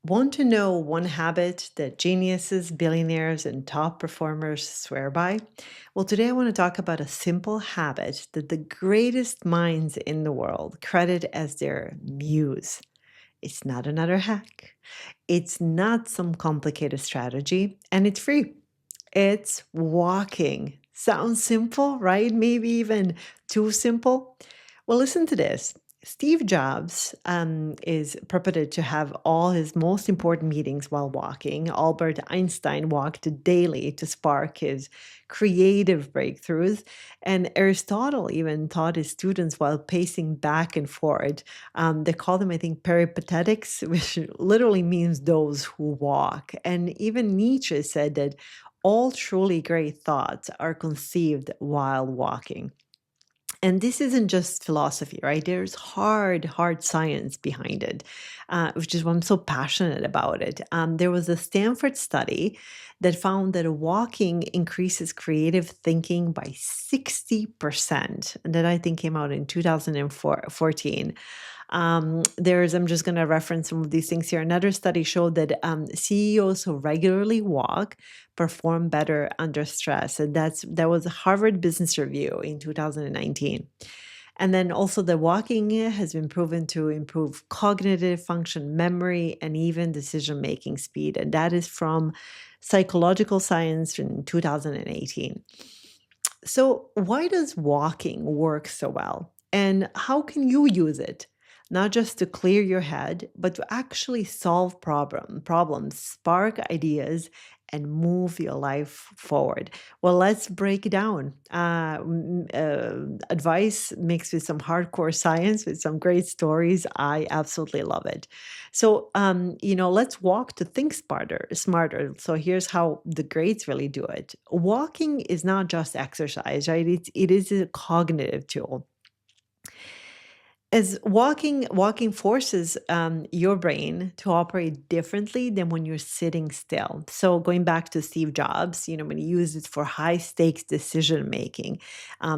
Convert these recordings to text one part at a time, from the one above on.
Want to know one habit that geniuses, billionaires, and top performers swear by? Well, today I want to talk about a simple habit that the greatest minds in the world credit as their muse. It's not another hack, it's not some complicated strategy, and it's free. It's walking. Sounds simple, right? Maybe even too simple. Well, listen to this. Steve Jobs is purported to have all his most important meetings while walking. Albert Einstein walked daily to spark his creative breakthroughs. And Aristotle even taught his students while pacing back and forth. They call them, I think, peripatetics, which literally means those who walk. And even Nietzsche said that all truly great thoughts are conceived while walking. And this isn't just philosophy, right? There's hard science behind it, which is why I'm so passionate about it. There was a Stanford study that found that walking increases creative thinking by 60%. And that I think came out in 2014. I'm just going to reference some of these things here. Another study showed that CEOs who regularly walk perform better under stress. And that was a Harvard Business Review in 2019. And then also the walking has been proven to improve cognitive function, memory, and even decision-making speed. And that is from Psychological Science in 2018. So why does walking work so well? And how can you use it? Not just to clear your head, but to actually solve problems, spark ideas, and move your life forward. Well, let's break it down. Advice mixed with some hardcore science, with some great stories. I absolutely love it. So, let's walk to think smarter. So here's how the greats really do it. Walking is not just exercise, right? It is a cognitive tool. As walking forces your brain to operate differently than when you're sitting still. So going back to Steve Jobs, when he used it for high stakes decision making,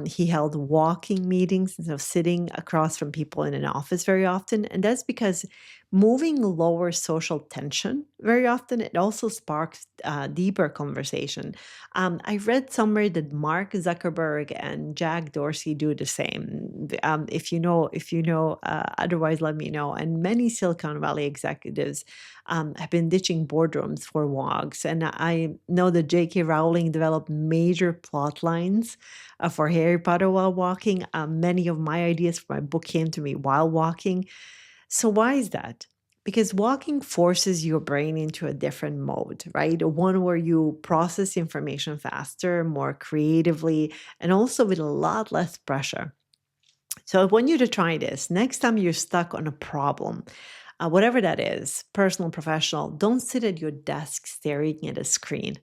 he held walking meetings instead of sitting across from people in an office very often, and that's because moving lowers social tension very often. It also sparks deeper conversation. I read somewhere that Mark Zuckerberg and Jack Dorsey do the same. If you know, otherwise let me know. And many Silicon Valley executives have been ditching boardrooms for walks. And I know that J.K. Rowling developed major plot lines for Harry Potter while walking. Many of my ideas for my book came to me while walking. So why is that? Because walking forces your brain into a different mode, right? One where you process information faster, more creatively, and also with a lot less pressure. So I want you to try this. Next time you're stuck on a problem, whatever that is, personal, professional, don't sit at your desk staring at a screen.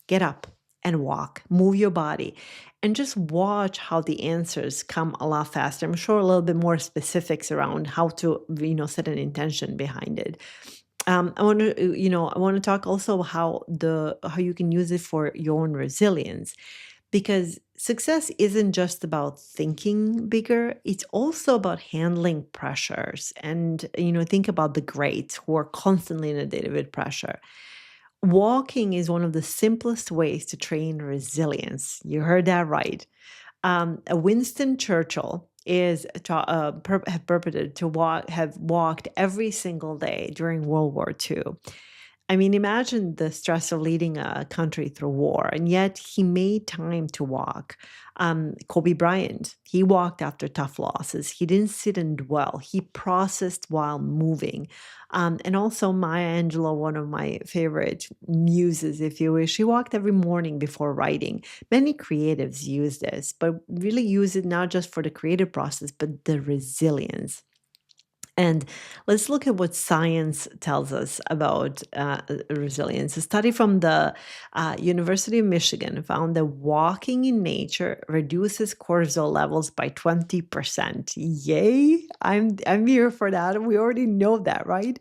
Get up and walk, move your body, and just watch how the answers come a lot faster. I'm sure a little bit more specifics around how to, set an intention behind it. I want to talk also how you can use it for your own resilience, because success isn't just about thinking bigger, it's also about handling pressures. And think about the greats who are constantly inundated with pressure. Walking is one of the simplest ways to train resilience. You heard that right. Winston Churchill have purported to have walked every single day during World War II. I mean, imagine the stress of leading a country through war, and yet he made time to walk. Kobe Bryant, he walked after tough losses. He didn't sit and dwell. He processed while moving. And also Maya Angelou, one of my favorite muses, if you wish, she walked every morning before writing. Many creatives use this, but really use it not just for the creative process, but the resilience. And let's look at what science tells us about resilience. A study from the University of Michigan found that walking in nature reduces cortisol levels by 20%. Yay! I'm here for that. We already know that, right?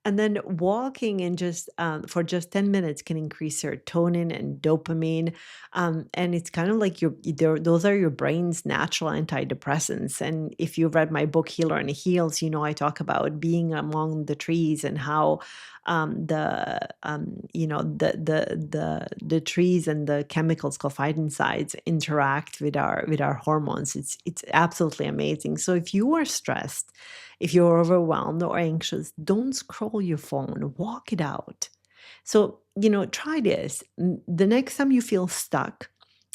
And then walking in just for just 10 minutes can increase serotonin and dopamine. And it's kind of like those are your brain's natural antidepressants. And if you read my book, Healer and Heals, I talk about being among the trees and how the the trees and the chemicals called phytoncides interact with our hormones. It's absolutely amazing. So if you are stressed, if you're overwhelmed or anxious, don't scroll your phone, walk it out. So, try this. The next time you feel stuck,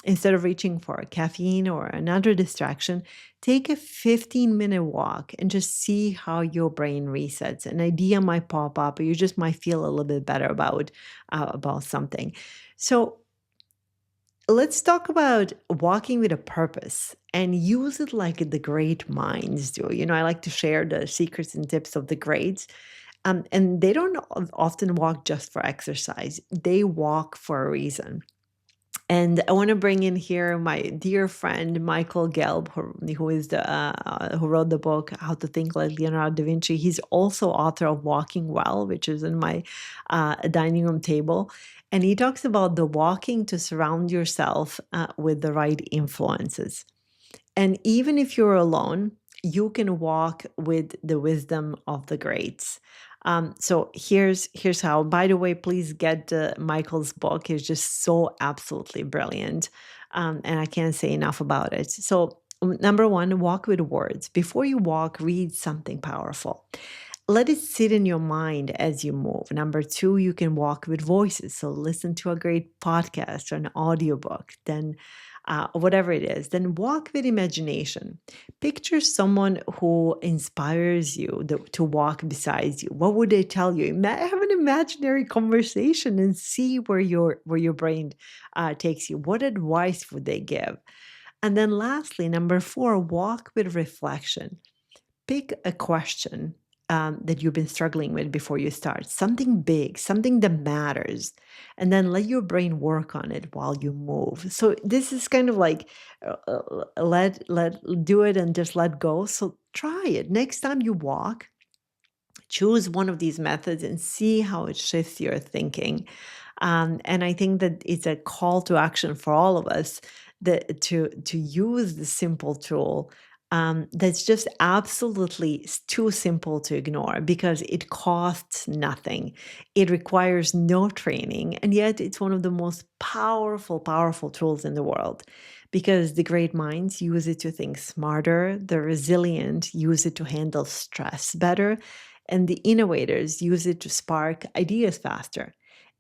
instead of reaching for caffeine or another distraction, take a 15-minute walk and just see how your brain resets. An idea might pop up, or you just might feel a little bit better about something. So, let's talk about walking with a purpose and use it like the great minds do. I like to share the secrets and tips of the greats. And they don't often walk just for exercise, they walk for a reason. And I want to bring in here my dear friend Michael Gelb, who wrote the book How to Think Like Leonardo da Vinci. He's also author of Walking Well, which is in my dining room table. And he talks about the walking to surround yourself with the right influences. And even if you're alone, you can walk with the wisdom of the greats. So here's how. By the way, please get Michael's book. It's just so absolutely brilliant, and I can't say enough about it. So number one, walk with words. Before you walk, read something powerful. Let it sit in your mind as you move. Number two, you can walk with voices. So listen to a great podcast or an audiobook, then whatever it is. Then walk with imagination. Picture someone who inspires you to walk beside you. What would they tell you? Have an imaginary conversation and see where your brain takes you. What advice would they give? And then lastly, number four, walk with reflection. Pick a question that you've been struggling with before you start, something big, something that matters, and then let your brain work on it while you move. So this is kind of like let do it and just let go. So try it next time you walk. Choose one of these methods and see how it shifts your thinking. And I think that it's a call to action for all of us to use the simple tool that's just absolutely too simple to ignore because it costs nothing. It requires no training, and yet it's one of the most powerful tools in the world because the great minds use it to think smarter, the resilient use it to handle stress better, and the innovators use it to spark ideas faster.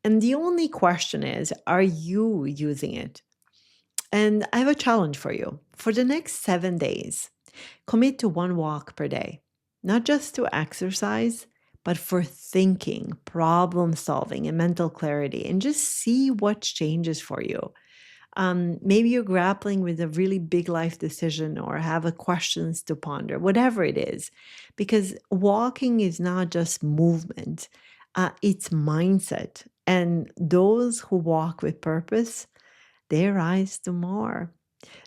And the only question is, are you using it? And I have a challenge for you. For the next 7 days, commit to one walk per day, not just to exercise, but for thinking, problem solving, and mental clarity, and just see what changes for you. Maybe you're grappling with a really big life decision or have a questions to ponder, whatever it is, because walking is not just movement, it's mindset. And those who walk with purpose, they rise to more.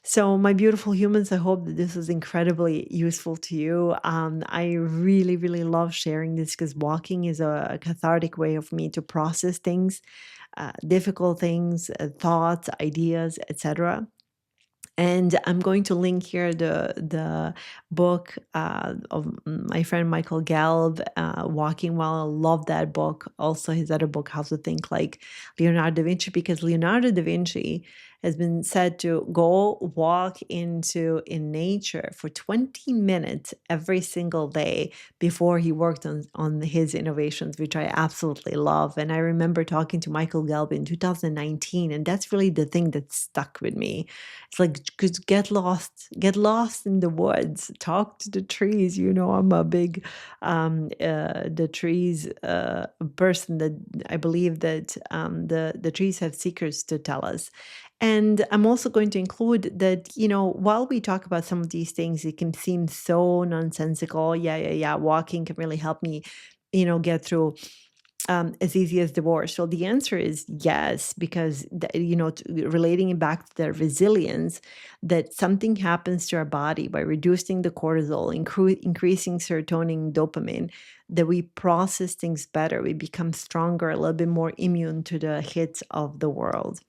So, my beautiful humans, I hope that this was incredibly useful to you. I really love sharing this because walking is a cathartic way of me to process things, difficult things, thoughts, ideas, etc. And I'm going to link here the book of my friend Michael Gelb, Walking Well. I love that book. Also, his other book, How to Think Like Leonardo da Vinci, because Leonardo da Vinci has been said to go walk in nature for 20 minutes every single day before he worked on his innovations, which I absolutely love. And I remember talking to Michael Gelb in 2019, and that's really the thing that stuck with me. It's like, just get lost in the woods, talk to the trees. I'm a big the trees person that I believe that the trees have secrets to tell us. And I'm also going to include that, while we talk about some of these things, it can seem so nonsensical. Yeah. Walking can really help me, get through as easy as divorce? Well, the answer is yes, because relating it back to the resilience, that something happens to our body by reducing the cortisol, increasing serotonin, dopamine, that we process things better, we become stronger, a little bit more immune to the hits of the world.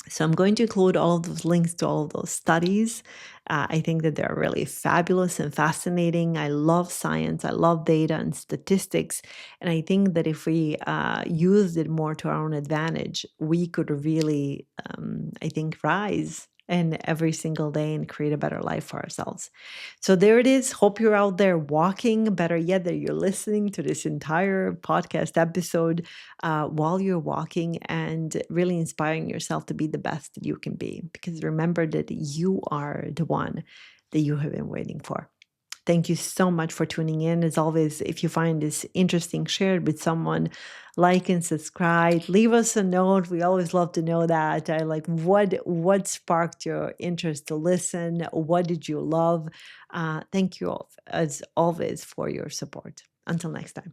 So I'm going to include all of those links to all of those studies. I think that they're really fabulous and fascinating. I love science. I love data and statistics. And I think that if we used it more to our own advantage, we could really, I think, rise and every single day and create a better life for ourselves. So there it is. Hope you're out there walking. Better yet, that you're listening to this entire podcast episode while you're walking and really inspiring yourself to be the best that you can be. Because remember that you are the one that you have been waiting for. Thank you so much for tuning in. As always, if you find this interesting, share it with someone, like and subscribe. Leave us a note. We always love to know that. I like what sparked your interest to listen. What did you love? Thank you all, as always, for your support. Until next time.